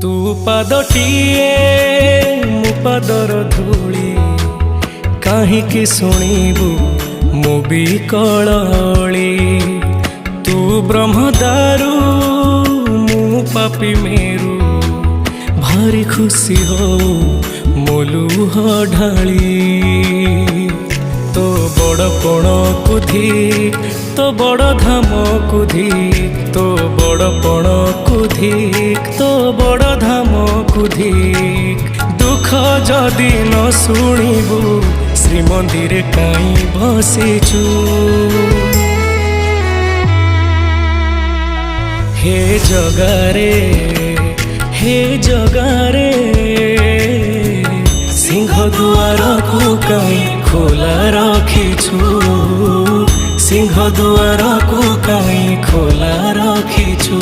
तू पादटिए मु पादर धूली काहींकि शुणिबु मु भी कलली। तू ब्रह्मदारू मु पापी मेरू भारी खुशी हो मोलुह ढाली। तो बड़ पण कुधी तो बड़ धाम कुधी तो बड़ पण कुधी तो बड़ धाम कुधी। दुख जदि न शुणिबु श्रीमंदिर काई बसिचु। हे जगारे हे जगारे सिंह दुआर को कहीं खोला रखिछु। सिंह दुआर को कहीं खोला रखिछु।